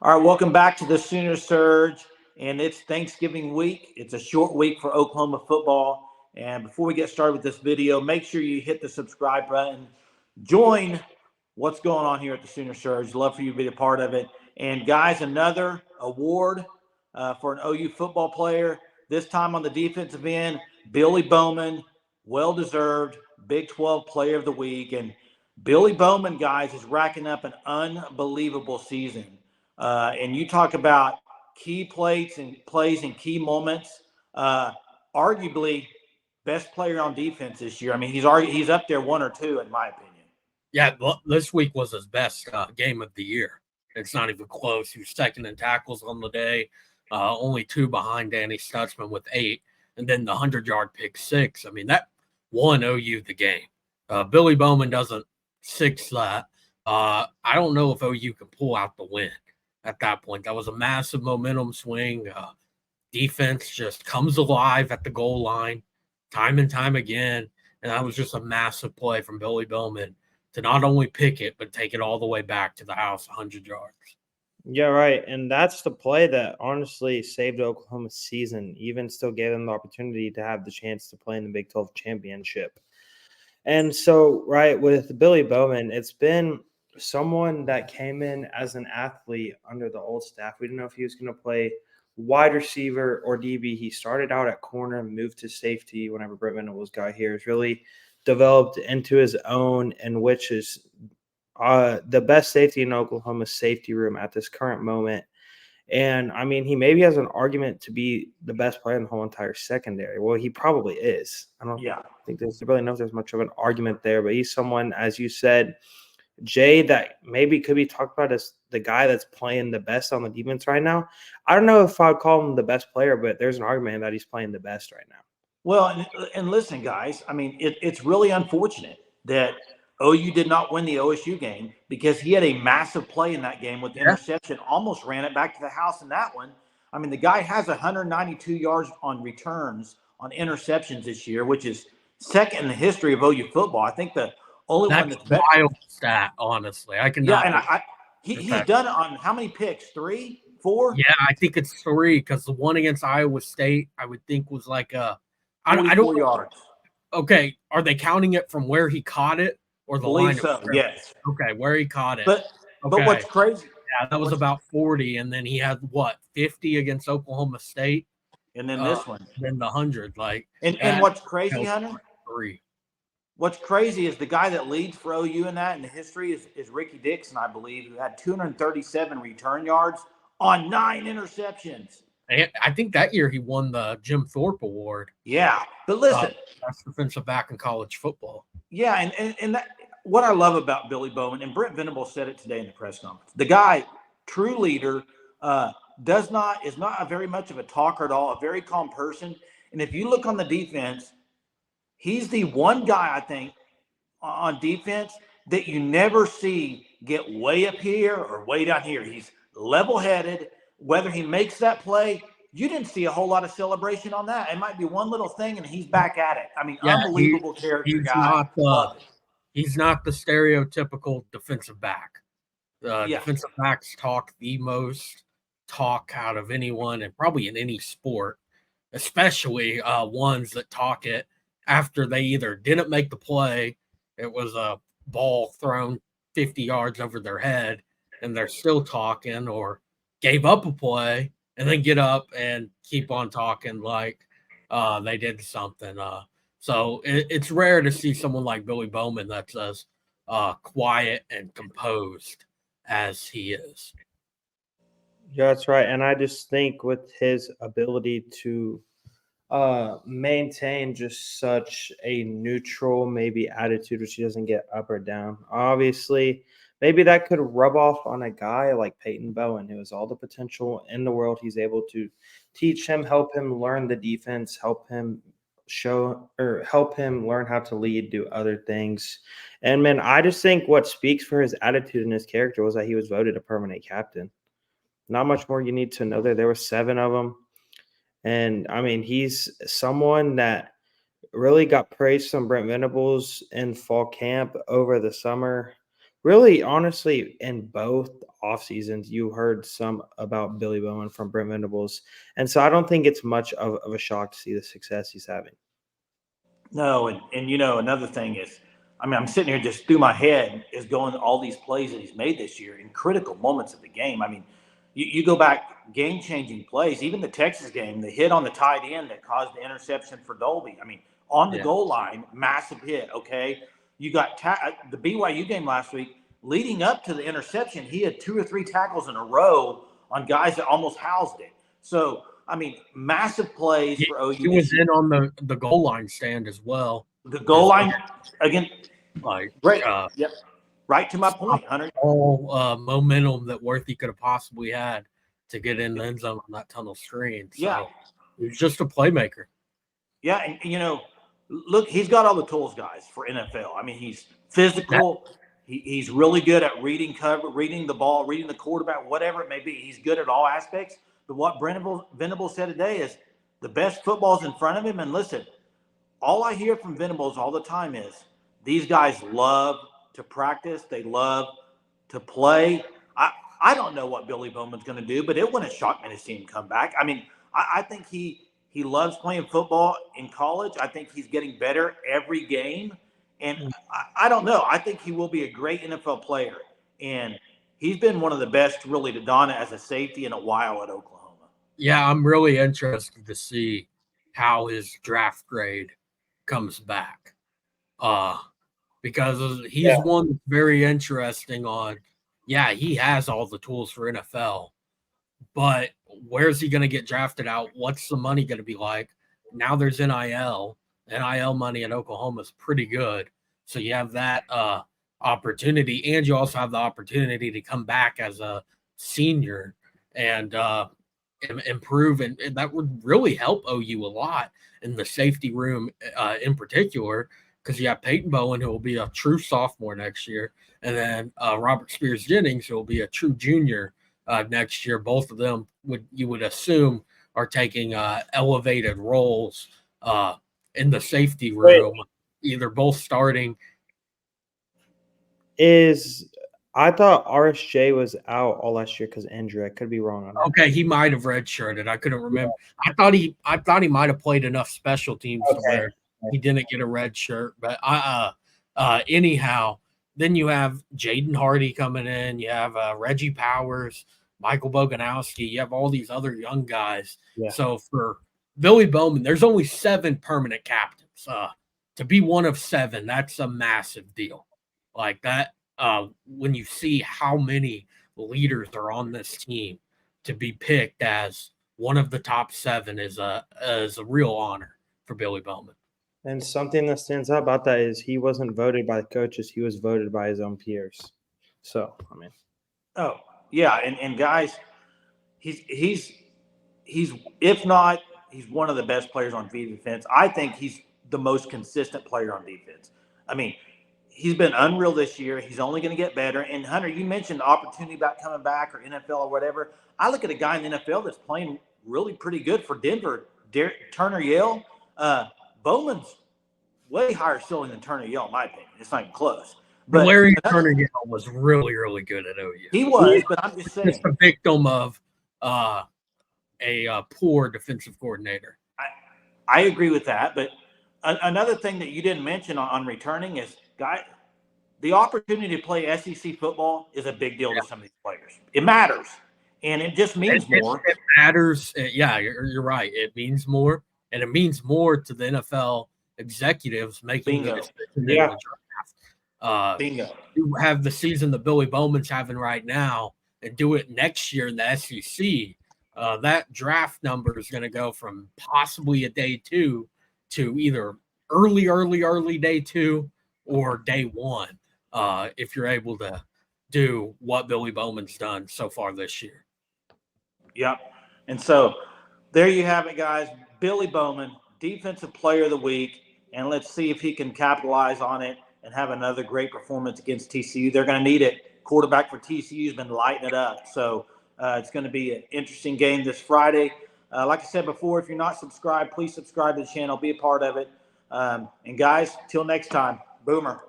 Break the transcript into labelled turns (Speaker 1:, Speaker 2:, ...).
Speaker 1: All right, welcome back to the Sooner Surge. And it's Thanksgiving week. It's a short week for Oklahoma football. And before we get started with this video, make sure you hit the subscribe button. Join what's going on here at the Sooner Surge. Love for you to be a part of it. And guys, another award for an OU football player. This time on the defensive end, Billy Bowman, well-deserved Big 12 Player of the Week. And Billy Bowman, guys, is racking up an unbelievable season. And you talk about key plays and key moments. Arguably, best player on defense this year. I mean, he's up there one or two in my opinion.
Speaker 2: Yeah, well, this week was his best game of the year. It's not even close. He was second in tackles on the day, only two behind Danny Stutzman with 8, and then the 100-yard pick 6. I mean, that won OU the game. Billy Bowman doesn't six that. I don't know if OU can pull out the win at that point. That was a massive momentum swing. Defense just comes alive at the goal line time and time again, and that was just a massive play from Billy Bowman to not only pick it, but take it all the way back to the house, 100 yards.
Speaker 3: Yeah, right. And that's the play that honestly saved Oklahoma's season, even still gave them the opportunity to have the chance to play in the Big 12 championship. And so, right, with Billy Bowman, it's been someone that came in as an athlete under the old staff. We didn't know if he was going to play wide receiver or DB. He started out at corner, moved to safety whenever Brent Venables got here. It's really developed into his own, and which is the best safety in Oklahoma's safety room at this current moment. And, I mean, he maybe has an argument to be the best player in the whole entire secondary. Well, he probably is. I don't think there's really know if there's much of an argument there, but he's someone, as you said, Jay, that maybe could be talked about as the guy that's playing the best on the defense right now. I don't know if I'd call him the best player, but there's an argument that he's playing the best right now.
Speaker 1: Well, and listen, guys, I mean, it's really unfortunate that OU did not win the OSU game because he had a massive play in that game with the interception, almost ran it back to the house in that one. I mean, the guy has 192 yards on returns on interceptions this year, which is second in the history of OU football. I think the only one that's better.
Speaker 2: Wild stat, honestly. I cannot.
Speaker 1: Yeah, and he's done it on how many picks? 3, 4?
Speaker 2: Yeah, I think it's 3 because the one against Iowa State, I would think was like
Speaker 1: I don't yards.
Speaker 2: Okay, are they counting it from where he caught it or the
Speaker 1: Believe
Speaker 2: line?
Speaker 1: So, yes.
Speaker 2: Okay, where he caught it.
Speaker 1: But what's crazy?
Speaker 2: Yeah, that was about 40, and then he had 50 against Oklahoma State,
Speaker 1: and then this one,
Speaker 2: then the 100.
Speaker 1: And what's crazy, Hunter?
Speaker 2: 3.
Speaker 1: What's crazy is the guy that leads for OU in that in the history is Ricky Dixon, I believe, who had 237 return yards on 9 interceptions.
Speaker 2: I think that year he won the Jim Thorpe Award.
Speaker 1: Yeah, but listen,
Speaker 2: best defensive back in college football.
Speaker 1: Yeah, and that, what I love about Billy Bowman, and Brent Venables said it today in the press conference, the guy, true leader, is not a very much of a talker at all, a very calm person. And if you look on the defense, he's the one guy, I think, on defense that you never see get way up here or way down here. He's level-headed. Whether he makes that play, you didn't see a whole lot of celebration on that. It might be one little thing, and he's back at it. I mean, unbelievable character guy.
Speaker 2: He's not the stereotypical defensive back. Defensive backs talk the most talk out of anyone, and probably in any sport, especially ones that talk it after they either didn't make the play, it was a ball thrown 50 yards over their head, and they're still talking, or gave up a play and then get up and keep on talking like they did something. So it's rare to see someone like Billy Bowman that's as quiet and composed as he is.
Speaker 3: Yeah, that's right. And I just think with his ability to maintain just such a neutral maybe attitude, which he doesn't get up or down. Obviously, maybe that could rub off on a guy like Peyton Bowen, who has all the potential in the world. He's able to teach him, help him learn the defense, help him learn how to lead, do other things. And, man, I just think what speaks for his attitude and his character was that he was voted a permanent captain. Not much more you need to know there. There were 7 of them. And, I mean, he's someone that really got praise from Brent Venables in fall camp over the summer. really, honestly, in both off seasons, you heard some about Billy Bowman from Brent Venables, and so I don't think it's much of a shock to see the success he's having.
Speaker 1: No, and another thing is, I mean, I'm sitting here just through my head is going all these plays that he's made this year in critical moments of the game. I mean, you go back, game changing plays, even the Texas game, the hit on the tight end that caused the interception for Dolby. I mean, on the goal line, massive hit. Okay, you got the BYU game last week. Leading up to the interception, he had 2 or 3 tackles in a row on guys that almost housed it. So, I mean, massive plays for OU.
Speaker 2: He was in on the goal line stand as well.
Speaker 1: The goal line again.
Speaker 2: Like
Speaker 1: Great. Yep. Right to my point, Hunter.
Speaker 2: All momentum that Worthy could have possibly had to get in the end zone on that tunnel screen. So he was just a playmaker.
Speaker 1: Yeah, and look, he's got all the tools, guys, for NFL. I mean, he's physical. He's really good at reading cover, reading the ball, reading the quarterback, whatever it may be. He's good at all aspects. But what Venables said today is the best football's in front of him. And listen, all I hear from Venables all the time is these guys love to practice. They love to play. I don't know what Billy Bowman's going to do, but it wouldn't shock me to see him come back. I mean, I think he loves playing football in college. I think he's getting better every game. And I don't know. I think he will be a great NFL player. And he's been one of the best really to don as a safety in a while at Oklahoma.
Speaker 2: Yeah, I'm really interested to see how his draft grade comes back. Because he's one that's very interesting on, he has all the tools for NFL, but where's he going to get drafted out? What's the money going to be like? Now there's NIL. NIL money in Oklahoma is pretty good. So you have that opportunity, and you also have the opportunity to come back as a senior and improve. And that would really help OU a lot in the safety room in particular, because you have Peyton Bowen, who will be a true sophomore next year, and then Robert Spears-Jennings, who will be a true junior next year. Both of them you would assume are taking elevated roles in the safety room, either both starting.
Speaker 3: I thought RSJ was out all last year because of injury. I could be wrong on that.
Speaker 2: Okay, he might have redshirted. I couldn't remember. I thought he might have played enough special teams to where he didn't get a red shirt. But anyhow, then you have Jaden Hardy coming in. You have Reggie Powers, Michael Boganowski. You have all these other young guys. Yeah. So for Billy Bowman, there's only 7 permanent captains. To be one of 7, that's a massive deal. Like that, when you see how many leaders are on this team, to be picked as one of the top 7 is a real honor for Billy Bowman.
Speaker 3: And something that stands out about that is he wasn't voted by the coaches; he was voted by his own peers. So, I mean,
Speaker 1: and guys, he's if not, he's one of the best players on defense. I think he's the most consistent player on defense. I mean, he's been unreal this year. He's only going to get better. And Hunter, you mentioned the opportunity about coming back or NFL or whatever. I look at a guy in the NFL that's playing really pretty good for Denver, Turner Yell. Bowman's way higher ceiling than Turner Yell, in my opinion. It's not even close.
Speaker 2: But Larry Turner Yell was really, really good at OU.
Speaker 1: He was, but I'm just saying.
Speaker 2: Just a victim of a poor defensive coordinator.
Speaker 1: I agree with that. But another thing that you didn't mention on returning is, the opportunity to play SEC football is a big deal to some of these players. It matters. And it just means more.
Speaker 2: It matters. Yeah, you're right. It means more. And it means more to the NFL executives making the decision in the draft.
Speaker 1: Bingo.
Speaker 2: You have the season that Billy Bowman's having right now and do it next year in the SEC. That draft number is going to go from possibly a day 2 to either early day 2 or day 1, if you're able to do what Billy Bowman's done so far this year.
Speaker 1: Yep. And so there you have it, guys. Billy Bowman, Defensive Player of the Week, and let's see if he can capitalize on it and have another great performance against TCU. They're going to need it. Quarterback for TCU has been lighting it up. So it's going to be an interesting game this Friday. Like I said before, if you're not subscribed, please subscribe to the channel. Be a part of it. And guys, till next time, Boomer.